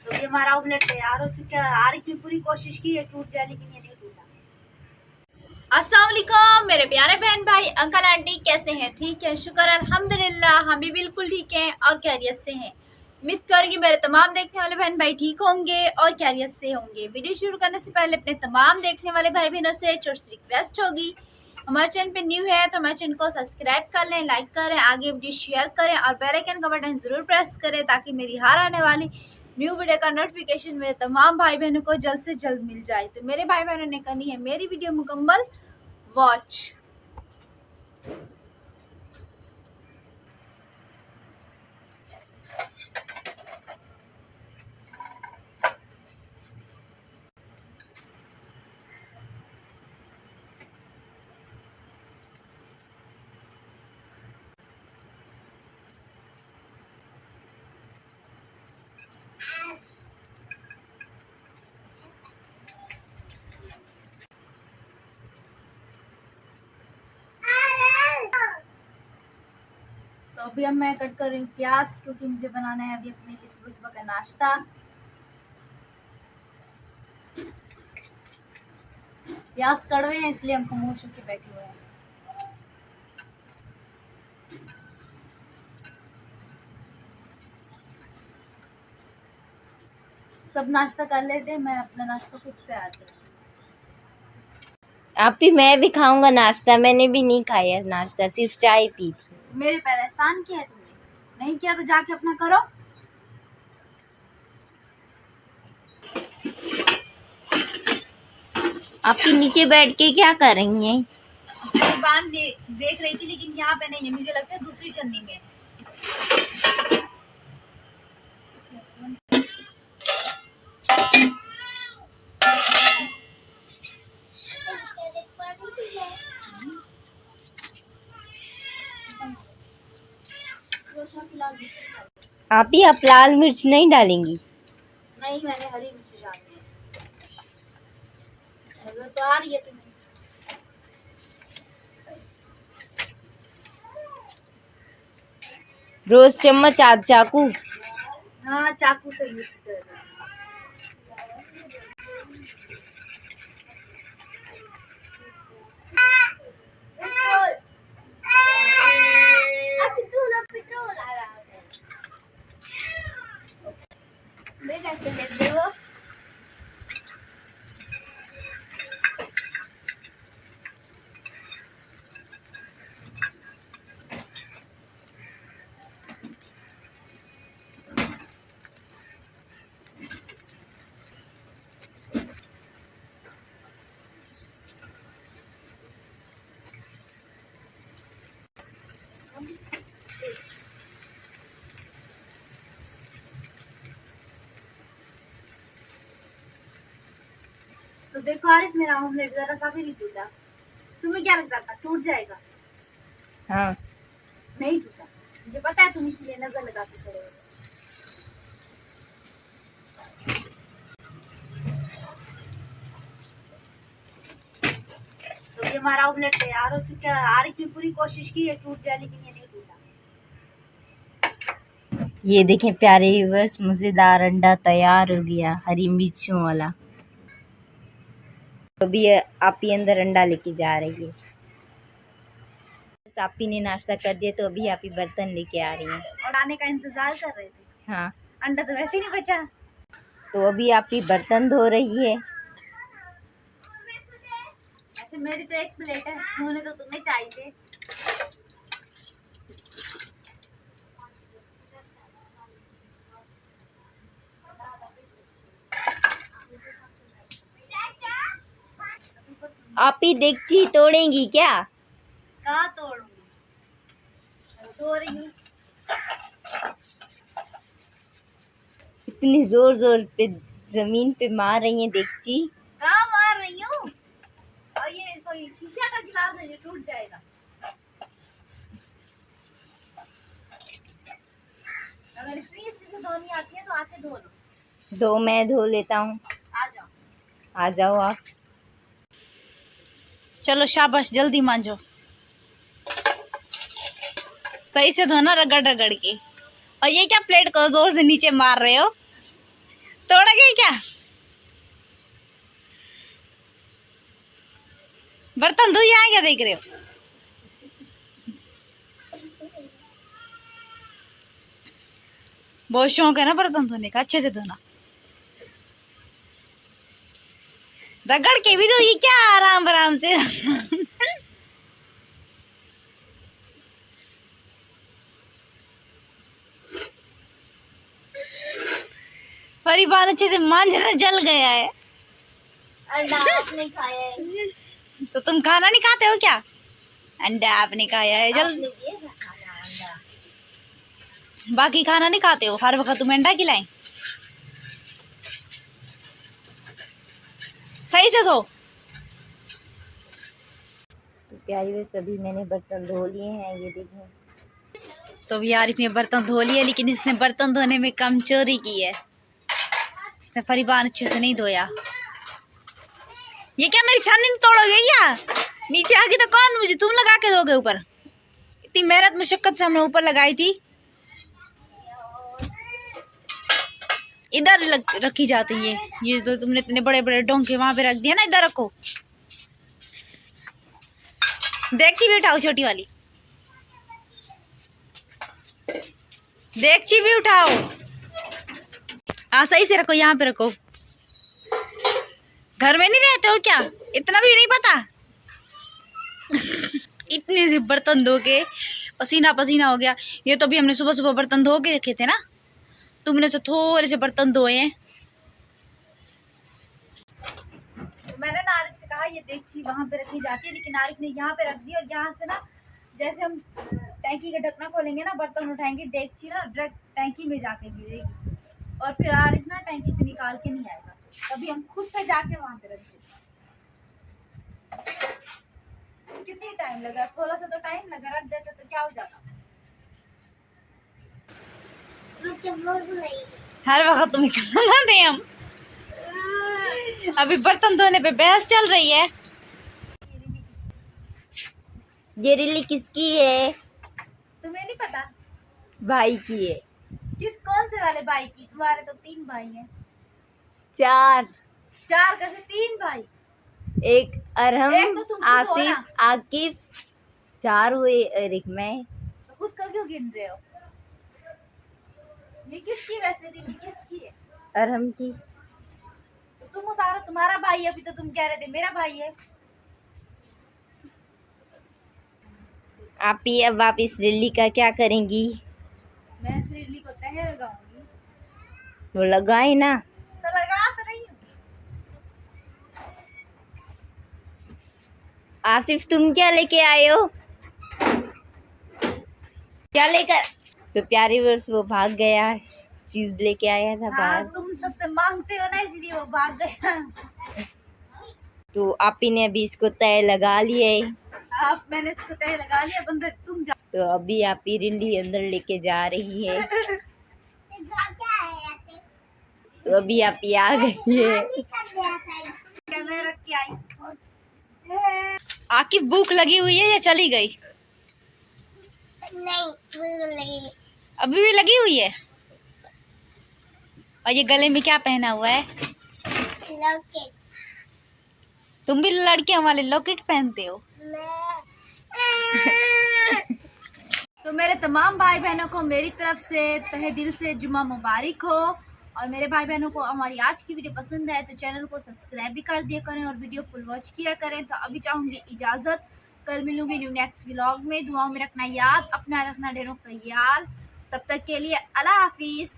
तो ये हमारा ऑमलेट तैयार हो चुका है। आरिफ ने पूरी कोशिश की है टूट जाए, लेकिन ये नहीं टूटा। अस्सलाम वालेकुम मेरे प्यारे बहन भाई अंकल आंटी, कैसे हैं? ठीक है, शुक्र अल्हम्दुलिल्लाह, हम भी बिल्कुल ठीक हैं और खैरियत से हैं। उम्मीद करूंगी मेरे तमाम देखने वाले बहन भाई ठीक होंगे और खैरियत से होंगे। वीडियो शुरू करने से पहले अपने तमाम देखने वाले भाई बहनों से छोटी सी रिक्वेस्ट होगी, हमारे चैनल पे न्यू है तो हमारे चैनल को सब्सक्राइब कर लें, लाइक करें, आगे वीडियो शेयर करें और बेल आइकन का बटन जरूर प्रेस करें ताकि मेरी हर आने वाली न्यू वीडियो का नोटिफिकेशन मेरे तमाम भाई बहनों को जल्द से जल्द मिल जाए। तो मेरे भाई बहनों ने करनी है मेरी वीडियो मुकम्मल वॉच। तो अभी अब मैं कट कर रही हूँ प्याज, क्योंकि मुझे बनाना है अभी अपने लिए सुबह सुबह का नाश्ता। प्याज कड़वे हैं इसलिए हम खामोश होकर बैठे हुए हैं। सब नाश्ता कर लेते हैं, मैं अपना नाश्ता खुद तैयार करती हूँ। आप ही मैं भी खाऊंगा नाश्ता, मैंने भी नहीं खाया नाश्ता, सिर्फ चाय पी थी। मेरे पर एहसान किया है तुमने, नहीं किया तो जाके अपना करो। आप ही नीचे बैठ के क्या कर रही हैं? दुकान देख रही थी, लेकिन यहाँ पे नहीं है, मुझे लगता है दूसरी चन्नी में है। आप ही आप लाल मिर्च नहीं डालेंगी? नहीं, मैंने हरी मिर्च डाली है, तो आ रही है तुम्हें। रोज चम्मच आध चाकू? हाँ, चाकू से मिक्स कर दो। तो देखो आरिफ, मेरा ऑमलेट जरा सा भी नहीं टूटा। तुम्हें क्या लगता था टूट जाएगा? हाँ। नहीं टूटा, मुझे पता है तुम इसलिए नजर लगा के खड़े हो। तो ये हमारा ऑमलेट तैयार हो चुका है। आरिफ ने पूरी कोशिश की है टूट जाए, लेकिन ये नहीं टूटा। ये देखें प्यारे व्यूअर्स, मजेदार अंडा तैयार हो गया हरी मिर्चों वाला। अभी आप ही अंदर अंडा लेके जा रही है। आप ही ने नाश्ता कर दिया तो अभी आप ही बर्तन लेके आ रही हैं और आने का इंतजार कर रहे थे। हाँ, अंडा तो वैसे ही नहीं बचा। तो अभी आप ही बर्तन धो रही है। ऐसे मेरी तो एक प्लेट है, होने तो तुम्हें चाहिए। आप ही देगची तोड़ेंगी क्या? कहाँ तोड़ूंगी, धो रही हूँ। इतनी जोर जोर पे जमीन पे मार रही हैं देगची। कहाँ मार रही हूँ? और ये कोई शीशा का गिलास है, ये टूट जाएगा। अगर इतनी अच्छे से धोनी आती है तो आके धो लो। दो मैं धो लेता हूँ। आ जाओ। आ जाओ आप। चलो शाबाश, जल्दी मांजो। सही से धोना, रगड़ रगड़ के। और ये क्या प्लेट को जोर से नीचे मार रहे हो? तोड़ा गई क्या? बर्तन धो, यहाँ क्या देख रहे हो? बहुत शौक है ना बर्तन धोने का, अच्छे से धोना। रगड़ के भी तो, ये क्या आराम आराम से। परिवार अच्छे से मांझना जल गया है। अंडा आपने खाया है? तो तुम खाना नहीं खाते हो क्या? अंडा आपने खाया है, जल। आपने दिया था खाना अंडा? बाकी खाना नहीं खाते हो? हर वक्त तुम्हें अंडा खिलाएं? सही से धो। तो प्यारी बस अभी मैंने बर्तन धो लिए हैं, ये देखो। तो भी यार इसने बर्तन धो लिए, लेकिन इसने बर्तन धोने में कम चोरी की है। इसने फरीबान अच्छे से नहीं धोया। ये क्या मेरी छाननी तोड़ोगे क्या? नीचे आके तो कौन, मुझे तुम लगा के दोगे ऊपर? इतनी मेहनत मुशक्कत से हमने ऊपर लगाई थी, इधर रखी जाती है। ये तो तुमने इतने बड़े बड़े डोंके वहां पे रख दिया ना, इधर रखो। देगची भी उठाओ, छोटी वाली देगची भी उठाओ। हाँ सही से रखो, यहाँ पे रखो। घर में नहीं रहते हो क्या? इतना भी नहीं पता? इतने से बर्तन धो के पसीना पसीना हो गया। ये तो भी हमने सुबह सुबह बर्तन धो के रखे थे ना, तुमने तो थोड़े से बर्तन धोए हैं। मैंने ना आरिफ से कहा ये देगची वहां पे रखी जाती है, लेकिन आरिफ ने यहाँ पे रख दी। और यहाँ से ना, जैसे हम टैंकी का ढक्कना खोलेंगे ना, बर्तन उठाएंगे, देगची ना डायरेक्ट टैंकी में जाके गिरेगी। और फिर आरिफ ना टैंकी से निकाल के नहीं आएगा, तभी हम खुद से जाके वहां पे रख देते। कितनी टाइम लगा? थोड़ा सा तो टाइम लगा, रख देते तो क्या हो जाता। हर वक्त तुम्हें खाना दे हम। अभी बर्तन धोने पे बहस चल रही है। ये रिली किसकी है? तुम्हें नहीं पता? भाई की है। किस कौन से वाले भाई की? तुम्हारे तो 3 भाई हैं। 4 कैसे 3 भाई? एक अरहम, एक तो तुम खुद हो आसिफ, ना। आकिफ, 4 हुए और एक मैं। तो खुद का क्यों गिन रहे हो? ये किसकी वैसे रिली किसकी है? अरहम की। तो तुम उतारो, तुम्हारा भाई है। अभी तो तुम कह रहे थे मेरा भाई है। आप ही अब आप इस रिली का क्या करेंगी? मैं इस रिली को तह लगाऊंगी। वो लगाए ना। तो लगा तो रही हूँ। आसिफ तुम क्या लेके आए हो? क्या लेकर? तो प्यारी वर्ष वो भाग गया, चीज लेके आया था हाँ, बाहर। तुम सबसे मांगते हो ना, इसलिए वो भाग गया। तो आप ही ने अभी इसको तय लगा लिया है। मैंने इसको तय लगा लिया। अब अंदर तुम जाओ। तो अभी आप ही रिली अंदर लेके जा रही है। तो अभी आप ही आ गई है। कैमरा रख के आई। आकी भूख लगी हुई है या चली गई? नहीं, अभी भी लगी हुई है। और ये गले में क्या पहना हुआ है? लॉकेट। तुम भी लड़कियों वाले लॉकेट पहनते हो? तो मेरे तमाम भाई बहनों को मेरी तरफ से तहे दिल से जुम्मा मुबारक हो। और मेरे भाई बहनों को हमारी आज की वीडियो पसंद है तो चैनल को सब्सक्राइब भी कर दिया करें और वीडियो फुल वॉच किया करें। तो अभी चाहूँगी इजाज़त, कल मिलूंगी न्यू नेक्स्ट व्लॉग में। दुआओं में रखना याद, अपना रखना ढेरों ख्याल। तब तक के लिए अल्लाह हाफिज़।